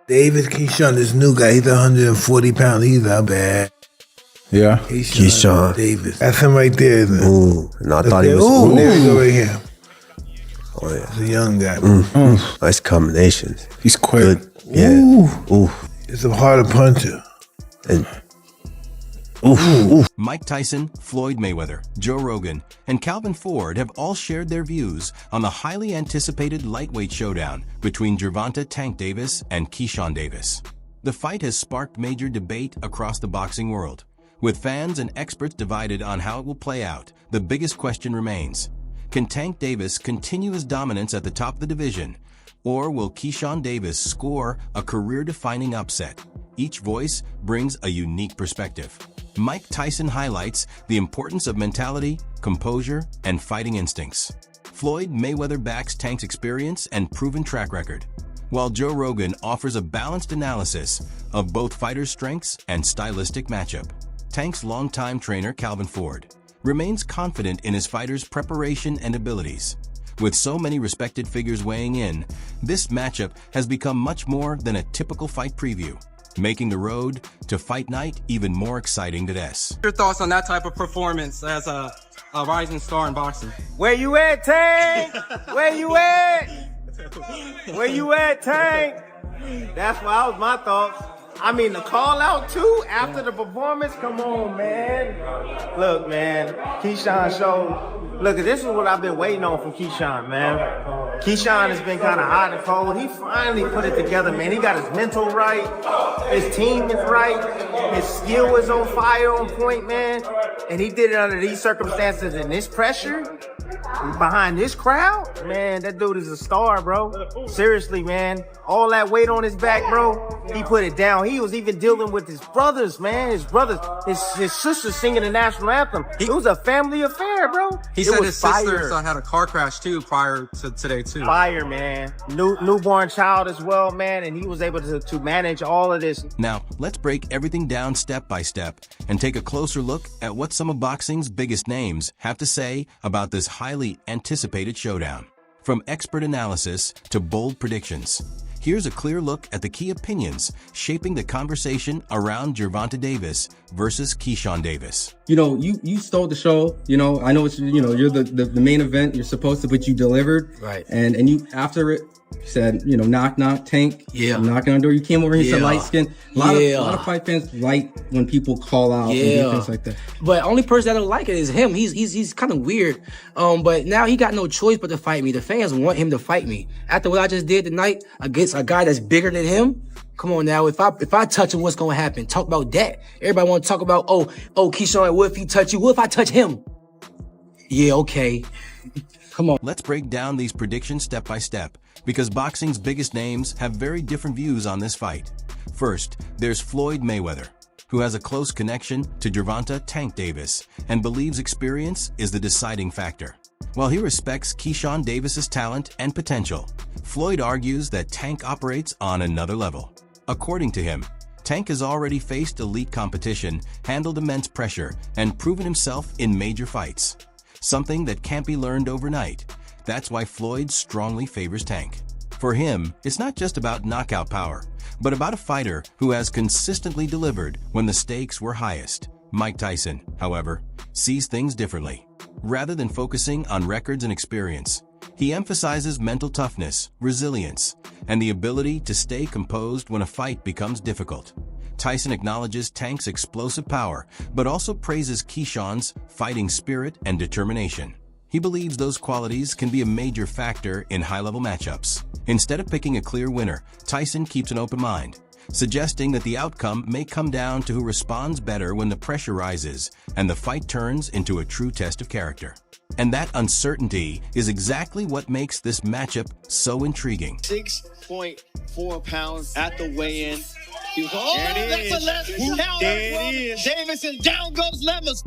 Davis, Keyshawn, this new guy, he's 140 pounds. He's not bad. Yeah. Keyshawn Davis. That's him right there, isn't it? Ooh, no, I thought he was. Ooh, there you go right here. Oh, yeah. He's a young guy. Nice combinations. He's quick. Good. Yeah. Ooh. It's a harder puncher. And, Mike Tyson, Floyd Mayweather, Joe Rogan, and Calvin Ford have all shared their views on the highly anticipated lightweight showdown between Gervonta Tank Davis and Keyshawn Davis. The fight has sparked major debate across the boxing world. With fans and experts divided on how it will play out, the biggest question remains: can Tank Davis continue his dominance at the top of the division, or will Keyshawn Davis score a career-defining upset? Each voice brings a unique perspective. Mike Tyson highlights the importance of mentality, composure, and fighting instincts. Floyd Mayweather backs Tank's experience and proven track record, while Joe Rogan offers a balanced analysis of both fighters' strengths and stylistic matchup. Tank's longtime trainer, Calvin Ford, remains confident in his fighter's preparation and abilities. With so many respected figures weighing in, this matchup has become much more than a typical fight preview, making the road to fight night even more exciting to this. Your thoughts on that type of performance as a rising star in boxing? Where you at, Tank? Where you at? Where you at, Tank? That's what was my thoughts. I mean, the call out too after the performance. Come on, man. Look, man. Keyshawn showed. Look, this is what I've been waiting on from Keyshawn, man. Keyshawn has been kind of hot and cold. He finally put it together, man. He got his mental right. His team is right. His skill is on fire, on point, man. And he did it under these circumstances and this pressure. Behind this crowd, man, that dude is a star, bro. Seriously, man. All that weight on his back, bro. He put it down. He was even dealing with his brothers, man. His brothers, his sisters singing the national anthem. It was a family affair, bro. He said his sister had a car crash too prior to today too. Fire, man. Newborn child as well, man. And he was able to manage all of this. Now, let's break everything down step by step and take a closer look at what some of boxing's biggest names have to say about this highly anticipated showdown. From expert analysis to bold predictions, here's a clear look at the key opinions shaping the conversation around Gervonta Davis versus Keyshawn Davis. You know, you stole the show. You know, I know it's, you know, you're the main event. You're supposed to, but you delivered. Right. And you, after it, said, you know, knock, knock, Tank. Yeah. I'm knocking on the door. You came over here, said light skin. A lot of fight fans like when people call out and do things like that. But only person that don't like it is him. He's kind of weird. But now he got no choice but to fight me. The fans want him to fight me. After what I just did tonight against a guy that's bigger than him, come on now. If I touch him, what's gonna happen? Talk about that. Everybody want to talk about, oh, Keyshawn, what if he touch you? What if I touch him? Yeah, okay. Come on. Let's break down these predictions step by step, because boxing's biggest names have very different views on this fight. First, there's Floyd Mayweather, who has a close connection to Gervonta Tank Davis and believes experience is the deciding factor. While he respects Keyshawn Davis's talent and potential, Floyd argues that Tank operates on another level. According to him, Tank has already faced elite competition, handled immense pressure, and proven himself in major fights, something that can't be learned overnight. That's why Floyd strongly favors Tank. For him, it's not just about knockout power, but about a fighter who has consistently delivered when the stakes were highest. Mike Tyson, however, sees things differently. Rather than focusing on records and experience, he emphasizes mental toughness, resilience, and the ability to stay composed when a fight becomes difficult. Tyson acknowledges Tank's explosive power, but also praises Keyshawn's fighting spirit and determination. He believes those qualities can be a major factor in high-level matchups. Instead of picking a clear winner, Tyson keeps an open mind, suggesting that the outcome may come down to who responds better when the pressure rises and the fight turns into a true test of character. And that uncertainty is exactly what makes this matchup so intriguing. 6.4 pounds at the weigh-in. That's a left counter from Davis, and down goes Lemos.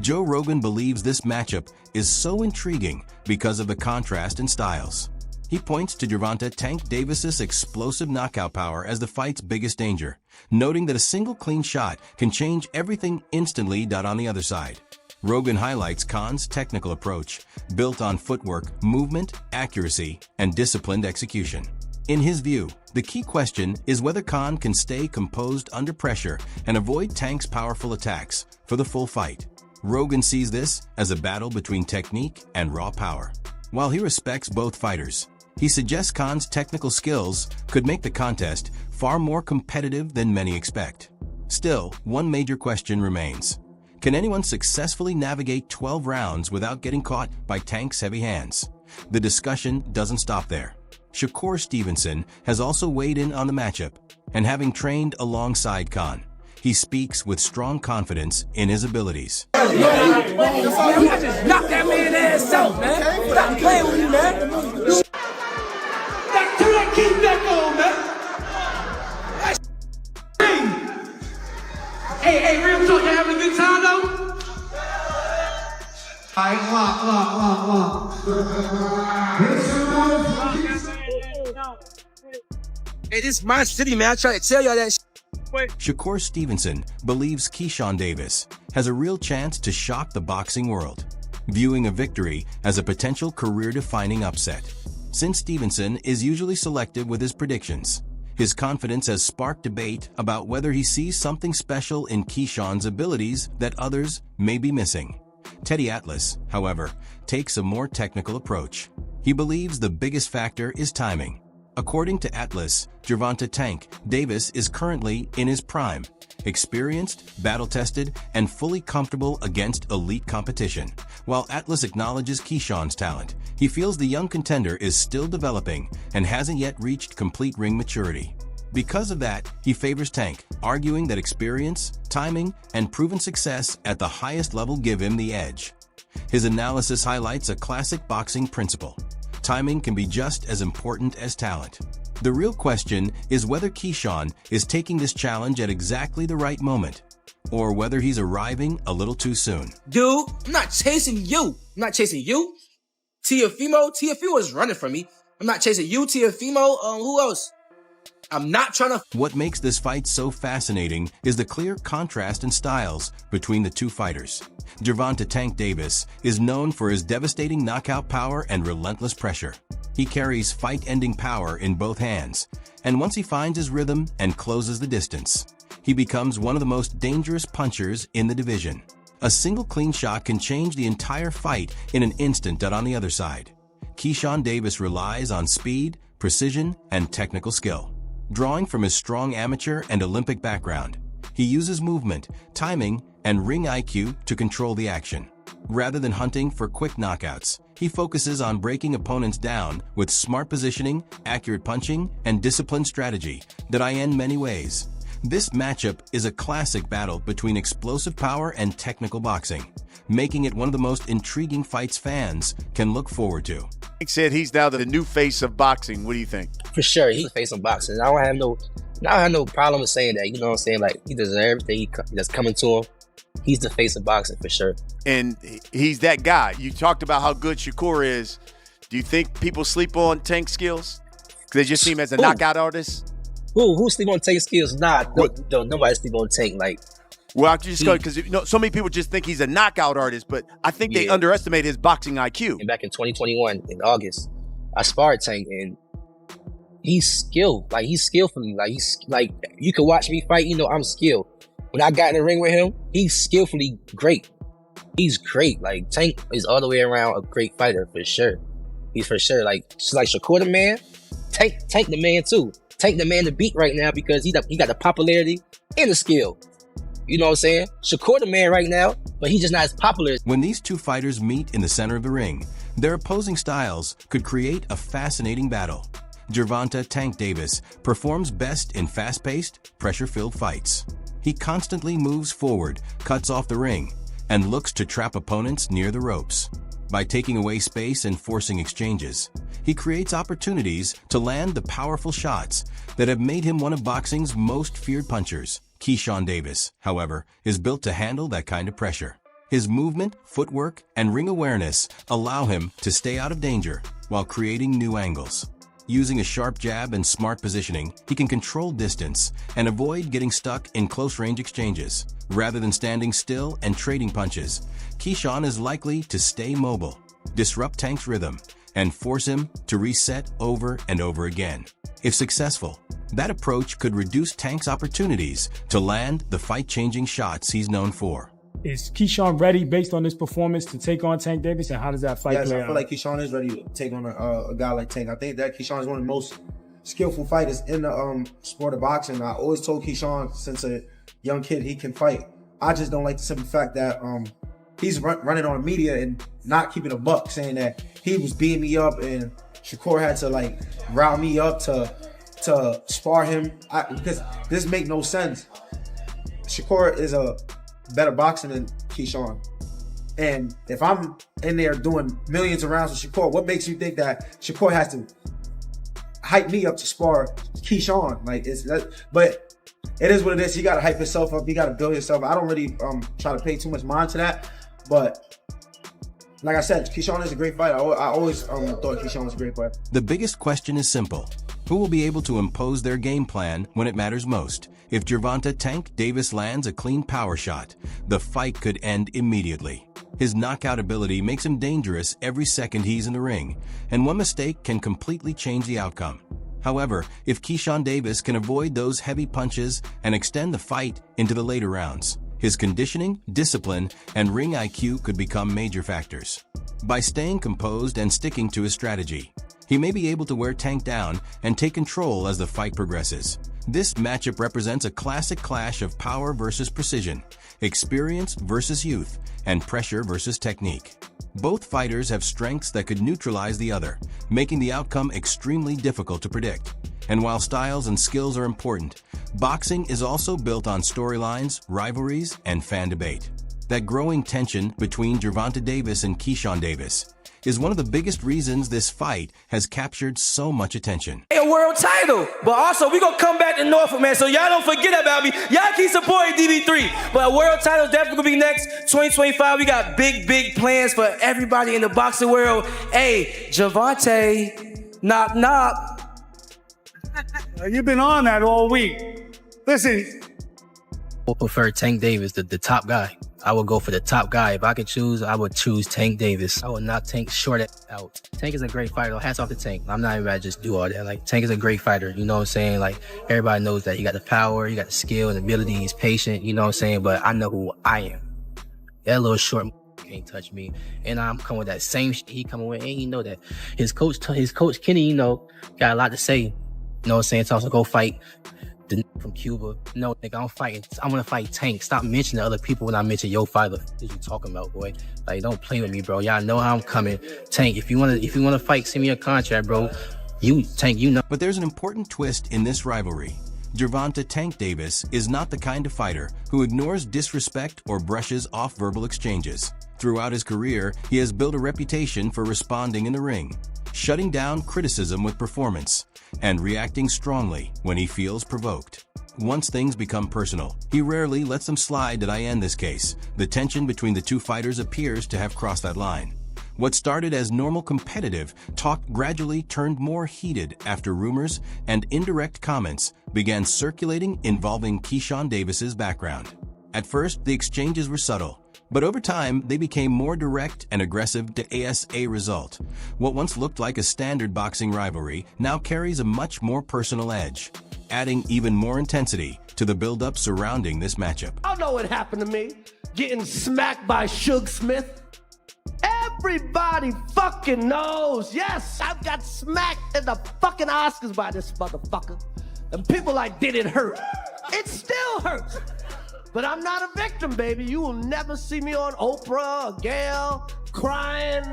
Joe Rogan believes this matchup is so intriguing because of the contrast in styles. He points to Gervonta Tank Davis's explosive knockout power as the fight's biggest danger, noting that a single clean shot can change everything instantly. On the other side, Rogan highlights Khan's technical approach, built on footwork, movement, accuracy, and disciplined execution. In his view, the key question is whether Khan can stay composed under pressure and avoid Tank's powerful attacks for the full fight. Rogan sees this as a battle between technique and raw power. While he respects both fighters, he suggests Khan's technical skills could make the contest far more competitive than many expect. Still, one major question remains. Can anyone successfully navigate 12 rounds without getting caught by Tank's heavy hands? The discussion doesn't stop there. Shakur Stevenson has also weighed in on the matchup, and having trained alongside Khan, he speaks with strong confidence in his abilities. Man, we just knocked that man ass out, man. Stop playing with me, man. Keep that going, man. Hey, real talk, you having a good time though? Alright, lock. Hey, this is my city, man. I try to tell y'all that Shakur Stevenson believes Keyshawn Davis has a real chance to shock the boxing world, viewing a victory as a potential career-defining upset. Since Stevenson is usually selective with his predictions, his confidence has sparked debate about whether he sees something special in Keyshawn's abilities that others may be missing. Teddy Atlas, however, takes a more technical approach. He believes the biggest factor is timing. According to Atlas, Gervonta Tank Davis is currently in his prime, experienced, battle-tested, and fully comfortable against elite competition. While Atlas acknowledges Keyshawn's talent, he feels the young contender is still developing and hasn't yet reached complete ring maturity. Because of that, he favors Tank, arguing that experience, timing, and proven success at the highest level give him the edge. His analysis highlights a classic boxing principle. Timing can be just as important as talent. The real question is whether Keyshawn is taking this challenge at exactly the right moment, or whether he's arriving a little too soon. dude, I'm not chasing you. I'm not chasing you. Tiafimo is running from me. I'm not chasing you, Tiafimo. Who else? I'm not trying to. What makes this fight so fascinating is the clear contrast in styles between the two fighters. Gervonta Tank Davis is known for his devastating knockout power and relentless pressure. He carries fight-ending power in both hands, and once he finds his rhythm and closes the distance, he becomes one of the most dangerous punchers in the division. A single clean shot can change the entire fight in an instant. On the other side, Keyshawn Davis relies on speed, precision, and technical skill. Drawing from his strong amateur and Olympic background, he uses movement, timing, and ring IQ to control the action. Rather than hunting for quick knockouts, he focuses on breaking opponents down with smart positioning, accurate punching, and disciplined strategy that in many ways. This matchup is a classic battle between explosive power and technical boxing, making it one of the most intriguing fights fans can look forward to. He said he's now the new face of boxing. What do you think? For sure, he's the face of boxing. I don't have no problem with saying that. You know what I'm saying? Like, he deserves everything that's coming to him. He's the face of boxing for sure. And he's that guy. You talked about how good Shakur is. Do you think people sleep on Tank's skills? Because they just see him as a knockout artist? Who sleep on Tank's skills? Nah, nobody sleep on Tank. Like, well, I'm just going because so many people just think he's a knockout artist, but I think they underestimate his boxing IQ. And back in 2021, in August, I sparred Tank, and he's skilled. Like, he's skillfully. Like, he's like, you can watch me fight. You know, I'm skilled. When I got in the ring with him, he's skillfully great. He's great. Like, Tank is all the way around a great fighter for sure. He's for sure like Shakur the man. Tank the man too. Tank the man to beat right now because he got the popularity and the skill. You know what I'm saying? Shakur the man right now, but he's just not as popular. When these two fighters meet in the center of the ring, their opposing styles could create a fascinating battle. Gervonta Tank Davis performs best in fast-paced, pressure-filled fights. He constantly moves forward, cuts off the ring, and looks to trap opponents near the ropes. By taking away space and forcing exchanges, he creates opportunities to land the powerful shots that have made him one of boxing's most feared punchers. Keyshawn Davis, however, is built to handle that kind of pressure. His movement, footwork, and ring awareness allow him to stay out of danger while creating new angles. Using a sharp jab and smart positioning, he can control distance and avoid getting stuck in close-range exchanges. Rather than standing still and trading punches, Keyshawn is likely to stay mobile, disrupt Tank's rhythm, and force him to reset over and over again. If successful, that approach could reduce Tank's opportunities to land the fight-changing shots he's known for. Is Keyshawn ready based on this performance to take on Tank Davis, and how does that fight play out? I feel like Keyshawn is ready to take on a guy like Tank. I think that Keyshawn is one of the most skillful fighters in the sport of boxing. I always told Keyshawn since a young kid he can fight. I just don't like the simple fact that he's running on the media and not keeping a buck, saying that he was beating me up and Shakur had to like rile me up to spar him. Because this make no sense. Shakur is a better boxer than Keyshawn. And if I'm in there doing millions of rounds with Shakur, what makes you think that Shakur has to hype me up to spar Keyshawn? Like but it is what it is. You gotta hype yourself up. You gotta build yourself. I don't really try to pay too much mind to that. But like I said, Keyshawn is a great fighter. I always thought Keyshawn was a great fighter. The biggest question is simple. Who will be able to impose their game plan when it matters most? If Gervonta Tank Davis lands a clean power shot, the fight could end immediately. His knockout ability makes him dangerous every second he's in the ring, and one mistake can completely change the outcome. However, if Keyshawn Davis can avoid those heavy punches and extend the fight into the later rounds, his conditioning, discipline, and ring IQ could become major factors. By staying composed and sticking to his strategy, he may be able to wear Tank down and take control as the fight progresses. This matchup represents a classic clash of power versus precision, experience versus youth, and pressure versus technique. Both fighters have strengths that could neutralize the other, making the outcome extremely difficult to predict. And while styles and skills are important, boxing is also built on storylines, rivalries, and fan debate. That growing tension between Gervonta Davis and Keyshawn Davis is one of the biggest reasons this fight has captured so much attention. A world title, but also we gonna come back to Norfolk, man, so y'all don't forget about me. Y'all keep supporting DB3, but a world title is definitely gonna be next 2025. We got big plans for everybody in the boxing world. Hey, Gervonta, knock knock. You've been on that all week. Listen, I would prefer Tank Davis, the top guy. I would go for the top guy. If I could choose, I would choose Tank Davis. I would not Tank short it out. Tank is a great fighter. Hats off to Tank. I'm not even about to just do all that. Like, Tank is a great fighter. You know what I'm saying? Like, everybody knows that he got the power, he got the skill and ability, he's patient, you know what I'm saying? But I know who I am. That little short can't touch me. And I'm coming with that same shit he coming with. And you know that his coach Kenny, you know, got a lot to say. You know what I'm saying? So also go fight from Cuba. No, nigga, I'm gonna fight Tank. Stop mentioning other people when I mention your fighter. What you talking about, boy? Like, don't play with me, bro. Y'all know how I'm coming. Tank, if you wanna fight, send me a contract, bro. Tank, you know. But there's an important twist in this rivalry. Gervonta Tank Davis is not the kind of fighter who ignores disrespect or brushes off verbal exchanges. Throughout his career, he has built a reputation for responding in the ring, shutting down criticism with performance, and reacting strongly when he feels provoked. Once things become personal, he rarely lets them slide. That I end this case. The tension between the two fighters appears to have crossed that line. What started as normal competitive talk gradually turned more heated after rumors and indirect comments began circulating involving Keyshawn Davis's background. At first, the exchanges were subtle, but over time, they became more direct and aggressive to as a result. What once looked like a standard boxing rivalry now carries a much more personal edge, adding even more intensity to the build-up surrounding this matchup. I know what happened to me. Getting smacked by Suge Smith. Everybody fucking knows. Yes, I got smacked in the fucking Oscars by this motherfucker. And people like, did it hurt? It still hurts. But I'm not a victim, baby. You will never see me on Oprah or Gail crying.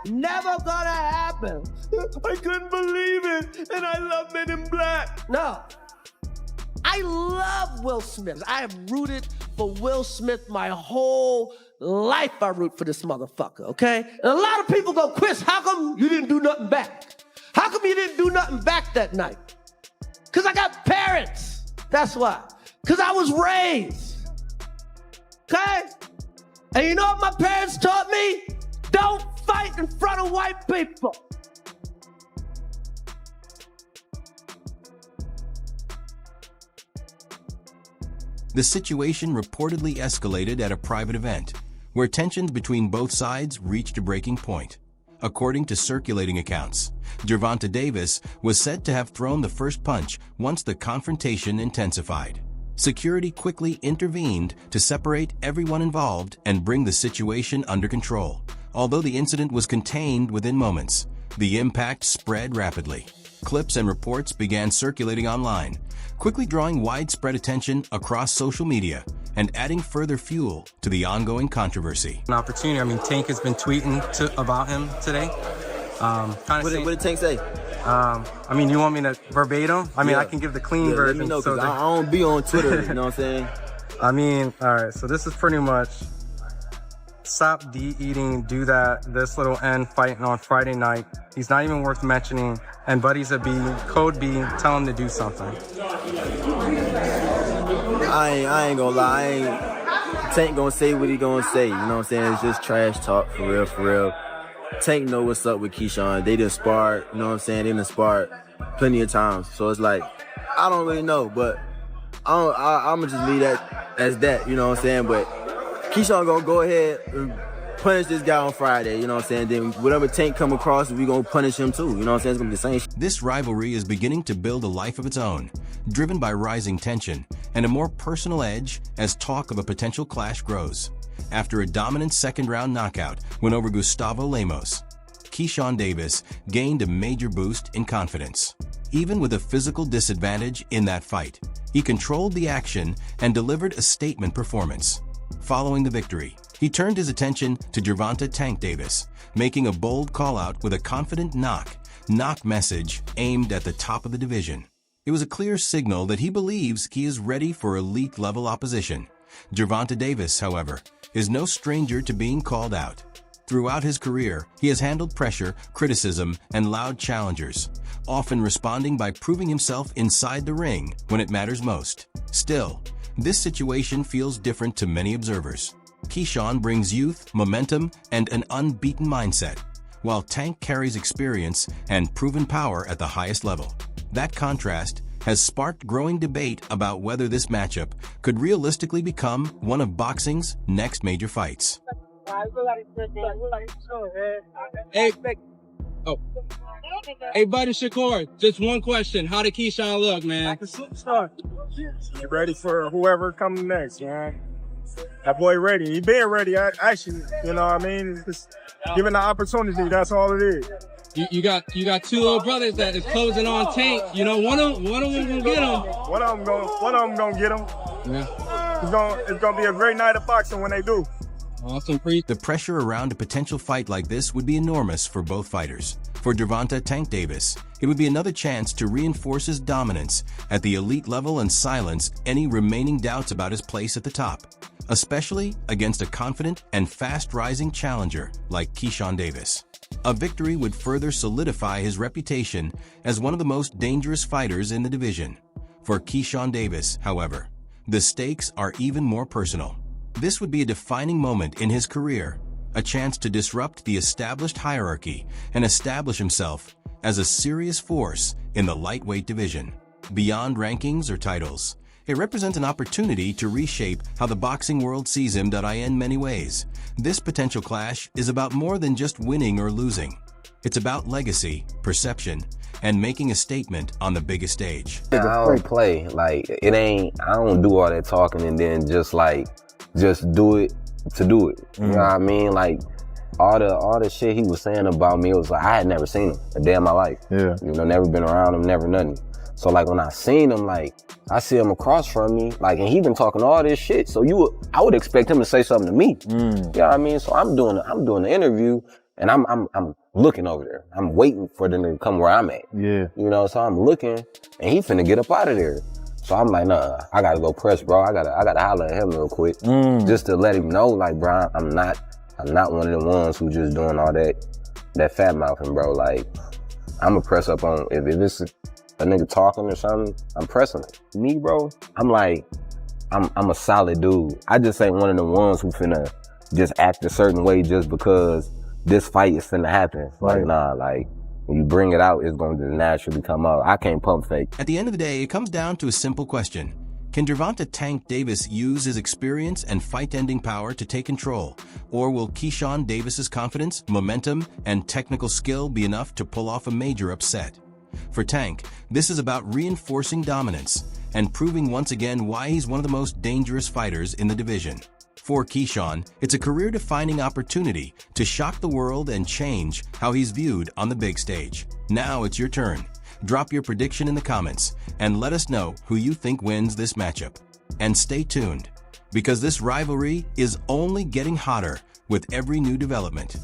Never gonna happen. I couldn't believe it, and I love Men in Black. No. I love Will Smith. I have rooted for Will Smith my whole life. I root for this motherfucker, okay? And a lot of people go, Chris, how come you didn't do nothing back? How come you didn't do nothing back that night? Because I got parents. That's why. Because I was raised. Okay? And you know what my parents taught me? Don't fight in front of white people. The situation reportedly escalated at a private event, where tensions between both sides reached a breaking point. according to circulating accounts. Gervonta Davis was said to have thrown the first punch once the confrontation intensified. Security quickly intervened to separate everyone involved and bring the situation under control. Although the incident was contained within moments, the impact spread rapidly. Clips and reports began circulating online, quickly drawing widespread attention across social media and adding further fuel to the ongoing controversy. An opportunity. I mean, Tank has been tweeting about him today. What did Tank say? I mean, you want me to verbatim? I mean, I can give the clean version. Let me know, because I don't be on Twitter, you know what I'm saying? I mean, all right, so this is pretty much stop eating, do that, this little N fighting on Friday night. He's not even worth mentioning. And buddies at B, code B, tell him to do something. I ain't gonna lie. Tank gonna say what he gonna say. You know what I'm saying? It's just trash talk, for real, for real. Tank know what's up with Keyshawn. They done sparred, you know what I'm saying? They done sparred plenty of times. So it's like, I don't really know, but I'm gonna just leave that as that, you know what I'm saying? But Keyshawn gonna go ahead and punish this guy on Friday, you know what I'm saying? Then whatever Tank come across, we gonna punish him too, you know what I'm saying? It's gonna be the same shit. This rivalry is beginning to build a life of its own, driven by rising tension and a more personal edge as talk of a potential clash grows. After a dominant second-round knockout win over Gustavo Lemos, Keyshawn Davis gained a major boost in confidence. Even with a physical disadvantage in that fight, he controlled the action and delivered a statement performance. Following the victory, he turned his attention to Gervonta "Tank" Davis, making a bold call-out with a confident knock message aimed at the top of the division. It was a clear signal that he believes he is ready for elite-level opposition. Gervonta Davis, however, is no stranger to being called out. Throughout his career, he has handled pressure, criticism, and loud challengers, often responding by proving himself inside the ring when it matters most. Still, this situation feels different to many observers. Keyshawn brings youth, momentum, and an unbeaten mindset, while Tank carries experience and proven power at the highest level. That contrast has sparked growing debate about whether this matchup could realistically become one of boxing's next major fights. Hey, buddy Shakur, just one question. How did Keyshawn look, man? Like a superstar. You ready for whoever comes next, man? That boy ready. He been ready, actually. You know what I mean? Just given the opportunity, that's all it is. You got two little brothers that is closing on Tank. You know, one of them gonna get him. One of them gonna get him. Yeah. It's gonna be a great night of boxing when they do. Awesome. The pressure around a potential fight like this would be enormous for both fighters. For Gervonta "Tank" Davis, it would be another chance to reinforce his dominance at the elite level and silence any remaining doubts about his place at the top, especially against a confident and fast-rising challenger like Keyshawn Davis. A victory would further solidify his reputation as one of the most dangerous fighters in the division. For Keyshawn Davis, however, the stakes are even more personal. This would be a defining moment in his career, a chance to disrupt the established hierarchy and establish himself as a serious force in the lightweight division. Beyond rankings or titles, it represents an opportunity to reshape how the boxing world sees him. In many ways, this potential clash is about more than just winning or losing. It's about legacy, perception, and making a statement on the biggest stage. I don't play. Like, I don't do all that talking and then just do it to do it. You know what I mean? Like, all the shit he was saying about me, it was like, I had never seen him a day in my life. Yeah. You know, never been around him, never nothing. So like when I seen him, like I see him across from me, like, and he been talking all this shit. So I would expect him to say something to me. You know what I mean? So I'm doing the interview and I'm looking over there. I'm waiting for them to come where I'm at. Yeah. You know, so I'm looking and he finna get up out of there. So I'm like, nah, I gotta go press, bro. I gotta holler at him real quick. Just to let him know, like, bro, I'm not one of the ones who just doing all that fat mouthing, bro. Like, I'ma press up on, if it's a nigga talking or something, I'm pressing it. Me, bro, I'm like, I'm a solid dude. I just ain't one of the ones who finna just act a certain way just because this fight is finna happen. Like, nah, like, when you bring it out, it's going to naturally come out. I can't pump fake. At the end of the day, it comes down to a simple question. Can Gervonta Tank Davis use his experience and fight-ending power to take control? Or will Keyshawn Davis's confidence, momentum, and technical skill be enough to pull off a major upset? For Tank, this is about reinforcing dominance and proving once again why he's one of the most dangerous fighters in the division. For Keyshawn, it's a career-defining opportunity to shock the world and change how he's viewed on the big stage. Now it's your turn. Drop your prediction in the comments and let us know who you think wins this matchup. And stay tuned, because this rivalry is only getting hotter with every new development.